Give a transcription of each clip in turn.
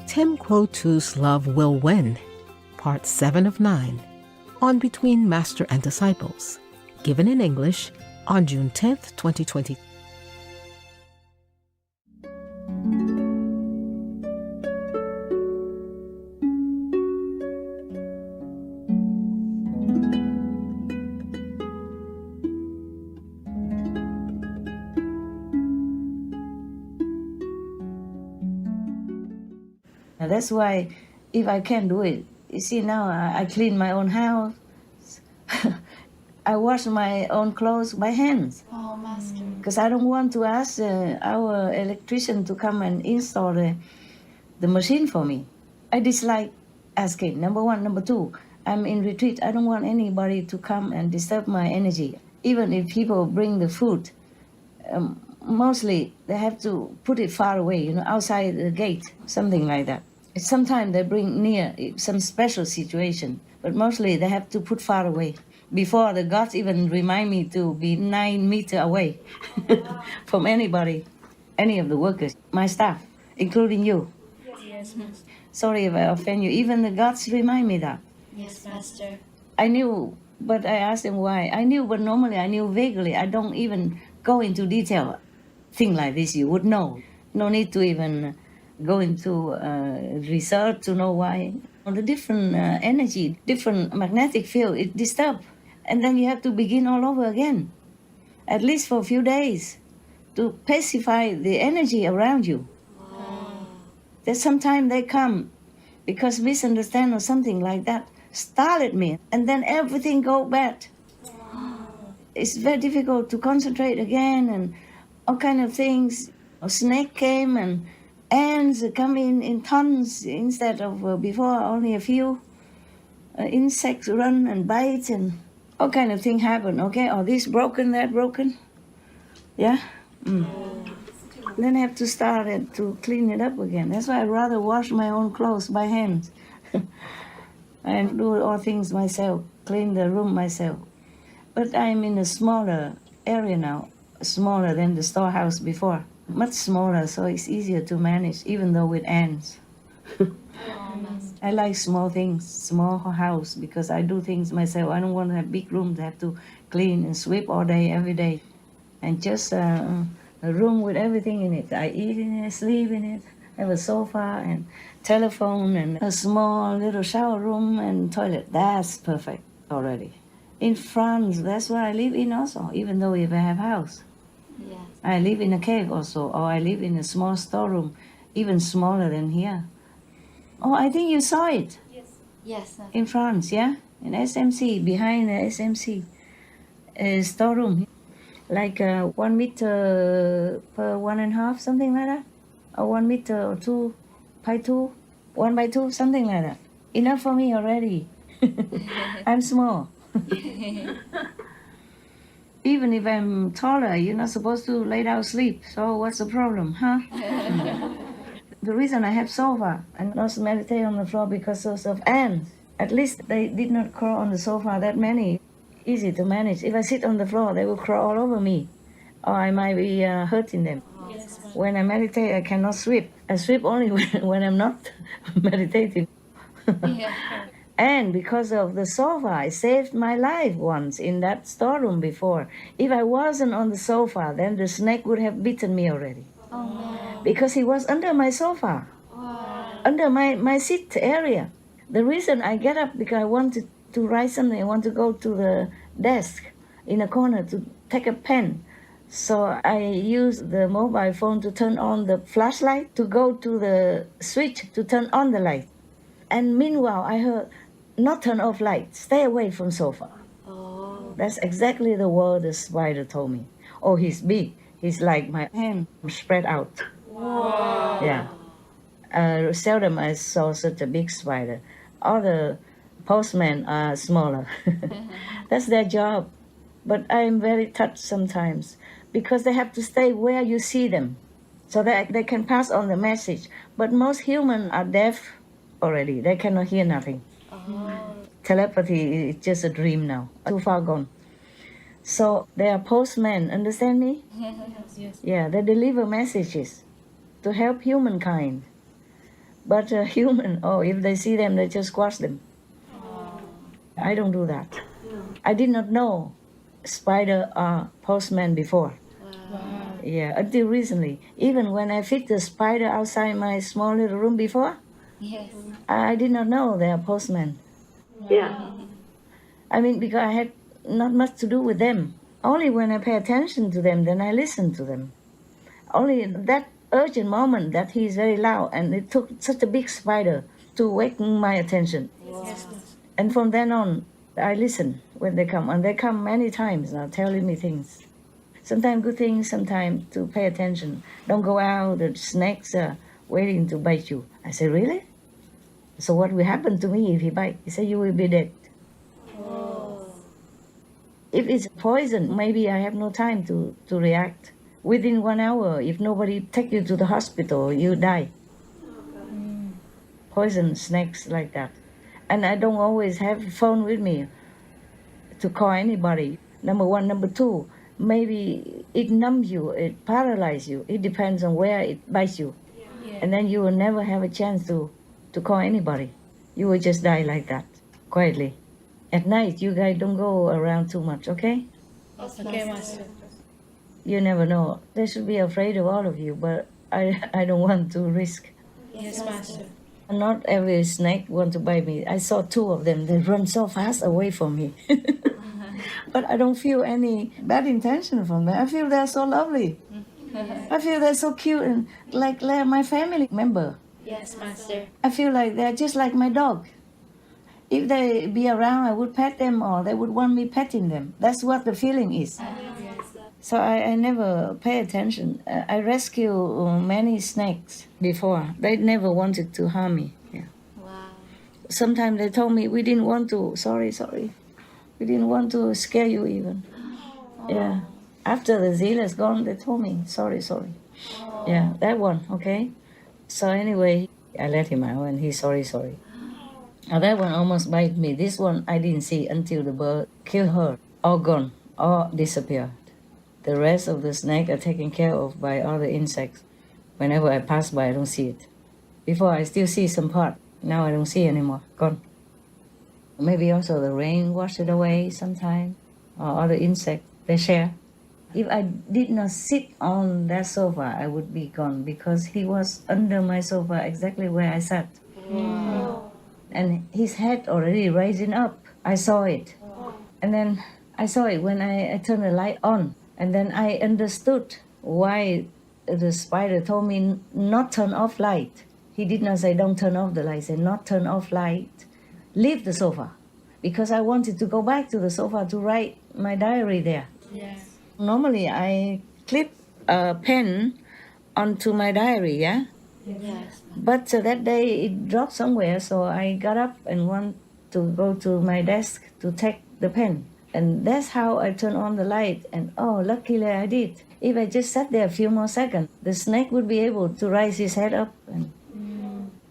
Tim Quotu's Love Will Win, Part 7 of 9, on Between Master and Disciples, given in English on June 10th, 2020. That's why if I can do it, you see now I clean my own house. I wash my own clothes by hands. Oh, Master. Because I don't want to ask our electrician to come and install the machine for me. I dislike asking, number one. Number two, I'm in retreat. I don't want anybody to come and disturb my energy. Even if people bring the food, mostly they have to put it far away, outside the gate, something like that. Sometimes they bring near some special situation, but mostly they have to put far away. Before the gods even remind me to be 9 meters away from anybody, any of the workers, my staff, including you. Yes, Master. Sorry if I offend you. Even the gods remind me that. Yes, Master. I knew, but I asked them why. I knew, but normally I knew vaguely. I don't even go into detail. Thing like this, you would know. No need to even go into research to know why. The different energy, different magnetic field, it disturbs. And then you have to begin all over again, at least for a few days, to pacify the energy around you. Wow. That sometimes they come because misunderstand or something like that, startled me, and then everything go bad. Wow. It's very difficult to concentrate again, and all kind of things. A snake came and ants come in tons instead of before only a few. Insects run and bite and all kind of thing happen. Okay, or this broken, that broken. Yeah. Then I have to start it to clean it up again. That's why I'd rather wash my own clothes by hand and do all things myself, clean the room myself. But I'm in a smaller area now, smaller than the storehouse before. Much smaller, so it's easier to manage, even though with ants. I like small things, small house, because I do things myself. I don't want to have big room to have to clean and sweep all day, every day. And just a room with everything in it. I eat in it, sleep in it, have a sofa and telephone and a small little shower room and toilet. That's perfect already. In France, that's where I live in also, even though if I have house. Yes. I live in a cave also, or I live in a small storeroom, even smaller than here. Oh, I think you saw it. Yes. In France, yeah? In SMC, behind the SMC. A storeroom. Like 1 meter per 1.5, something like that. Or 1 meter or 2 by 2, 1 by 2, something like that. Enough for me already. I'm small. Even if I'm taller, you're not supposed to lay down sleep. So what's the problem, huh? The reason I have sofa and not meditate on the floor because of ants. At least they did not crawl on the sofa that many. Easy to manage. If I sit on the floor, they will crawl all over me. Or I might be hurting them. Yes. When I meditate, I cannot sweep. I sweep only when I'm not meditating. Yeah. And because of the sofa, it saved my life once in that storeroom before. If I wasn't on the sofa, then the snake would have bitten me already. Oh no. Because he was under my sofa, Wow. under my seat area. The reason I get up because I wanted to write something. I want to go to the desk in a corner to take a pen. So I use the mobile phone to turn on the flashlight, to go to the switch to turn on the light. And meanwhile, I heard, not turn off light, stay away from sofa. Oh. That's exactly the word the spider told me. Oh, he's big. He's like my hand spread out. Wow. Yeah. Seldom I saw such a big spider. All the postmen are smaller. That's their job. But I'm very touched sometimes because they have to stay where you see them so that they can pass on the message. But most humans are deaf already. They cannot hear nothing. Oh. Telepathy is just a dream now, too far gone. So they are postmen, understand me? Yes. Yeah, they deliver messages to help humankind. But human, if they see them, they just squash them. I don't do that. I did not know spider are postmen before. Yeah, until recently. Even when I fixed the spider outside my small little room before, Yes. I did not know they are postmen. Yeah. I mean, because I had not much to do with them. Only when I pay attention to them, then I listen to them. Only in that urgent moment that he is very loud, and it took such a big spider to wake my attention. And from then on, I listen when they come, and they come many times now telling me things. Sometimes good things, sometimes to pay attention. Don't go out, the snakes are waiting to bite you. I say, really? So what will happen to me if he bites? He said, you will be dead. If it's poison, maybe I have no time to react. Within 1 hour, if nobody take you to the hospital, you die. Poison snakes like that. And I don't always have a phone with me to call anybody. Number one. Number two, maybe it numbs you, it paralyzes you. It depends on where it bites you. And then you will never have a chance to call anybody. You will just die like that, quietly. At night, you guys don't go around too much, okay? Okay, Master. You never know. They should be afraid of all of you, but I don't want to risk. Yes, Master. Not every snake want to bite me. I saw 2 of them. They run so fast away from me. But I don't feel any bad intention from them. I feel they're so lovely. I feel they're so cute and like they're my family member. Yes, Master. I feel like they're just like my dog. If they be around, I would pet them, or they would want me petting them. That's what the feeling is. So I never pay attention. I rescue many snakes before. They never wanted to harm me. Yeah. Wow. Sometimes they told me, we didn't want to, sorry. We didn't want to scare you even. Yeah. After the zeal is gone, they told me, sorry. Yeah, that one, okay? So anyway, I let him out and he's sorry. Now that one almost bite me. This one I didn't see until the bird killed her. All gone, all disappeared. The rest of the snake are taken care of by other insects. Whenever I pass by, I don't see it. Before I still see some part. Now I don't see anymore. Gone. Maybe also the rain washed it away sometime. Or other insects, they share. If I did not sit on that sofa, I would be gone because he was under my sofa exactly where I sat. And his head already rising up. I saw it. And then I saw it when I turned the light on. And then I understood why the spider told me not turn off light. He did not say don't turn off the light. He said not turn off light. Leave the sofa. Because I wanted to go back to the sofa to write my diary there. Yes. Normally I clip a pen onto my diary, yeah? Yes. But that day it dropped somewhere, so I got up and went to go to my desk to take the pen. And that's how I turned on the light, and luckily I did. If I just sat there a few more seconds, the snake would be able to raise his head up and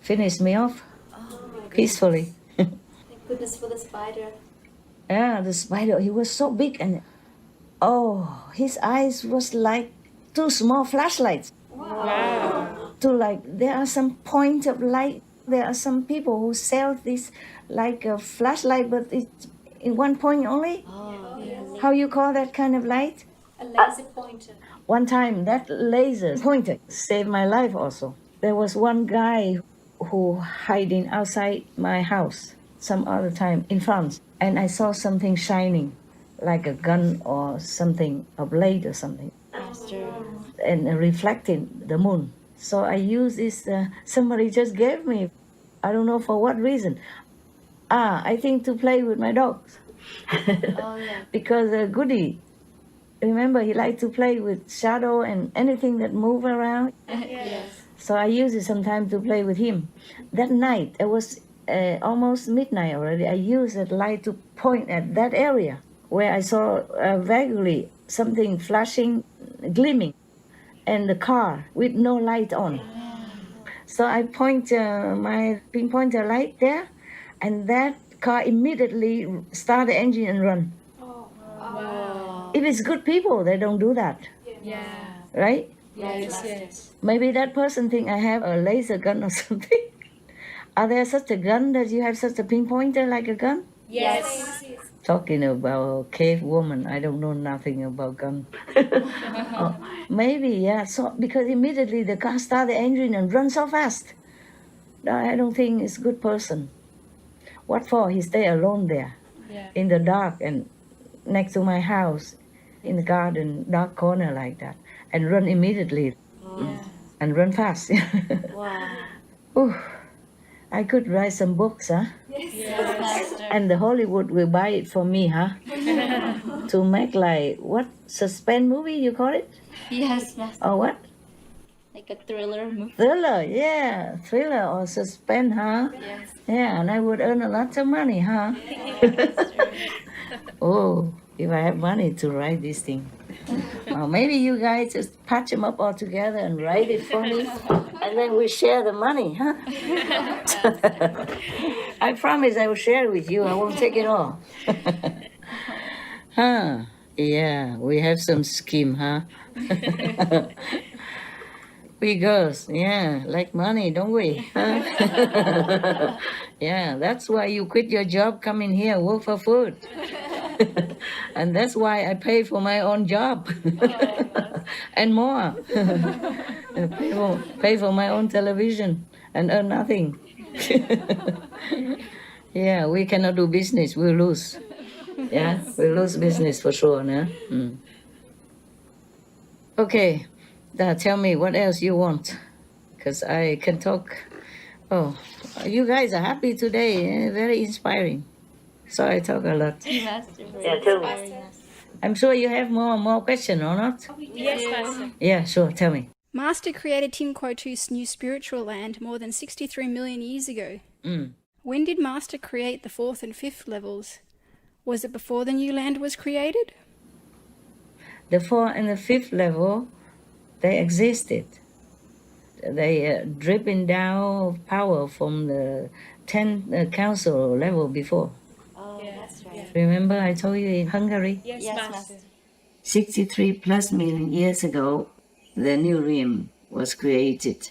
finish me off peacefully. Thank goodness for the spider. Yeah, the spider, he was so big, and his eyes was like 2 small flashlights. Wow. There are some point of light. There are some people who sell this like a flashlight, but it's in one point only. Oh, yes. How you call that kind of light? A laser pointer. One time that laser pointer saved my life also. There was one guy who hiding outside my house some other time in France, and I saw something shining like a gun or something, a blade or something, Master. and reflecting the moon. So I used this, somebody just gave me, I don't know for what reason. I think to play with my dogs. Oh, yeah. Because Goody, remember, he liked to play with shadow and anything that move around. Yes. So I use it sometimes to play with him. That night, it was almost midnight already. I used that light to point at that area where I saw vaguely something flashing, gleaming, and the car with no light on. So I point my pinpointer light there, and that car immediately start the engine and run. Wow. If it's good people, they don't do that, Yeah. right? Yes. Maybe that person think I have a laser gun or something. Are there such a gun that you have such a pinpointer like a gun? Yes. Talking about cave woman, I don't know nothing about gun. Oh, maybe, yeah. So because immediately the car start the engine and run so fast. No, I don't think it's a good person. What for? He stay alone there Yeah. in the dark and next to my house in the garden, dark corner like that, and run immediately Yeah. and run fast. Wow. Ooh, I could write some books, huh? Yes, Master. And the Hollywood will buy it for me, huh? To make like what suspense movie you call it? Yes, Master. Or what? Like a thriller movie. Thriller, yeah, thriller or suspense, huh? Yes. Yeah, and I would earn a lot of money, huh? Oh, if I have money to write this thing. Or maybe you guys just patch them up all together and write it for me, and then we share the money, huh? I promise I will share it with you. I won't take it all. Huh? Yeah, we have some scheme, huh? We girls, yeah, like money, don't we? Huh? Yeah, that's why you quit your job, come in here, work for food. And that's why I pay for my own job. And more. Pay for my own television and earn nothing. Yeah, we cannot do business, we'll lose. Yeah, we'll lose business for sure, no? Mm. Okay, now tell me what else you want, because I can talk. Oh, you guys are happy today, very inspiring. So I talk a lot. Master. Yeah, tell me. I'm sure you have more questions or not? Yes, Master. Yeah, sure, tell me. Master created Timquotu's new spiritual land more than 63 million years ago. Mm. When did Master create the 4th and 5th levels? Was it before the new land was created? The 4th and the 5th level, they existed. They dripping down power from the 10th council level before. Oh, that's right. Remember I told you in Hungary? Yes, Master. 63 plus million years ago, the new realm was created,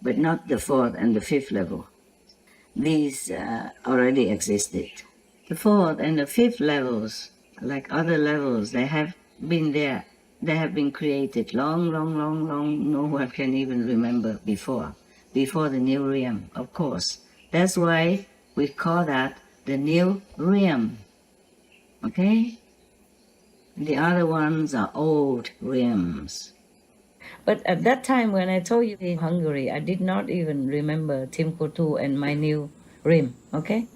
but not the 4th and the 5th level. These already existed. The 4th and the 5th levels, like other levels, they have been there. They have been created long. No one can even remember before the new realm, of course. That's why we call that the new realm. Okay? The other ones are old realms. But at that time when I told you in Hungary, I did not even remember Timbuktu and my new realm, okay?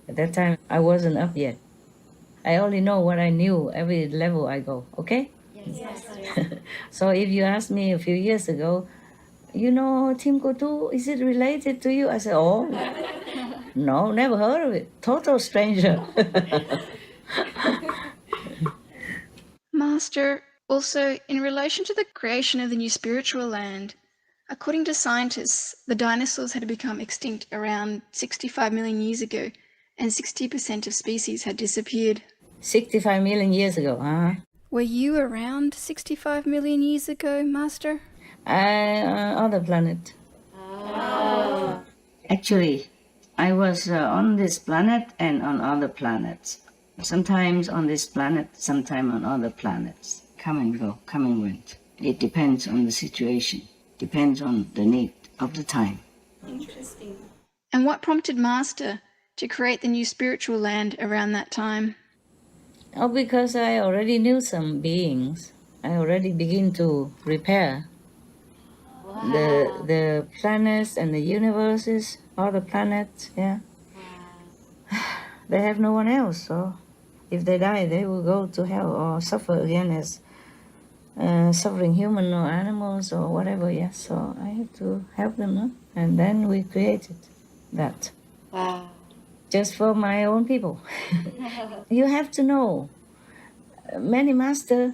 At that time, I wasn't up yet. I only know what I knew every level I go, okay? Yes, Master. So if you asked me a few years ago, you know Timbuktu, is it related to you? I said, oh, no, never heard of it. Total stranger. Master, also, in relation to the creation of the new spiritual land, according to scientists, the dinosaurs had become extinct around 65 million years ago, and 60% of species had disappeared. 65 million years ago, huh? Were you around 65 million years ago, Master? On the planet. Actually, I was on this planet and on other planets. Sometimes on this planet, sometimes on other planets. Come and go, come and went. It depends on the situation, depends on the need of the time. Interesting. And what prompted Master to create the new spiritual land around that time? Oh, because I already knew some beings. I already begin to repair the planets and the universes, all the planets, yeah. They have no one else, so if they die, they will go to hell or suffer again as suffering human or animals or whatever, yeah. So I have to help them, huh? And then we created that. Wow. Just for my own people. You have to know, many masters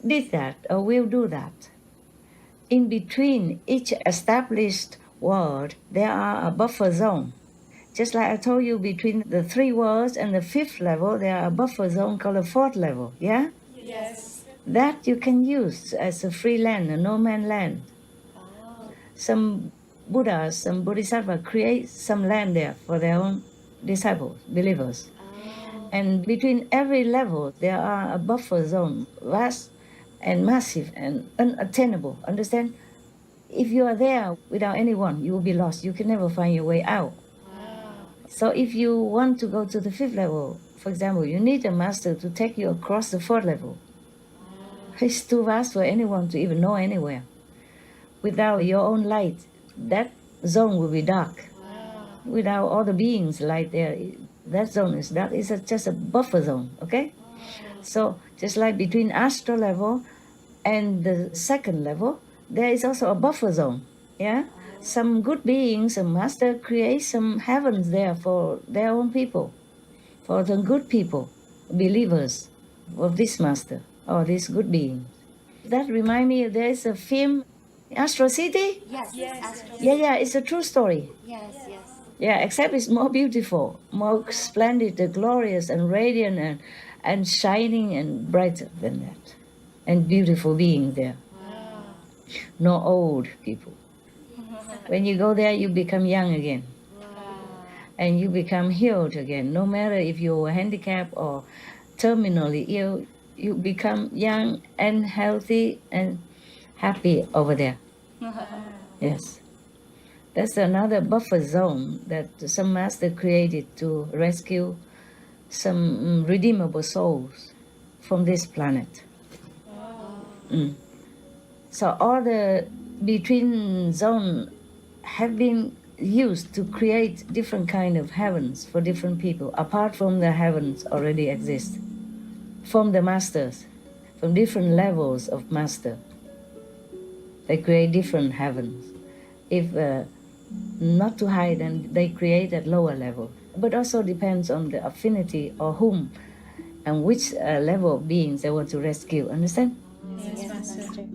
did that or will do that. In between each established world, there are a buffer zone. Just like I told you, between the 3 worlds and the 5th level, there are a buffer zone called the 4th level, yeah? Yes. That you can use as a free land, a no-man land. Oh. Some Buddhas, some bodhisattvas create some land there for their own disciples, believers. And between every level, there are a buffer zone, vast and massive and unattainable. Understand? If you are there without anyone, you will be lost. You can never find your way out. So if you want to go to the 5th level, for example, you need a master to take you across the 4th level. It's too vast for anyone to even know anywhere. Without your own light, that zone will be dark. Without all the beings light there, that zone is dark. It's just a buffer zone, okay? So just like between astral level and the 2nd level, there is also a buffer zone, yeah? Some good beings, some master create some heavens there for their own people, for the good people, believers of this master or this good being. That reminds me, there is a film, Astro City? Yes. Astro. Yeah, it's a true story. Yes. Yeah, except it's more beautiful, more splendid, glorious and radiant and shining and brighter than that. And beautiful being there. No old people. When you go there, you become young again. And you become healed again. No matter if you're handicapped or terminally ill, you become young and healthy and happy over there. Yes. That's another buffer zone that some master created to rescue some redeemable souls from this planet. So all the between zone have been used to create different kind of heavens for different people, apart from the heavens already exist, from the masters, from different levels of master. They create different heavens. If not too high, then they create at lower level. But also depends on the affinity or whom and which level of beings they want to rescue. Understand? Yes, Master.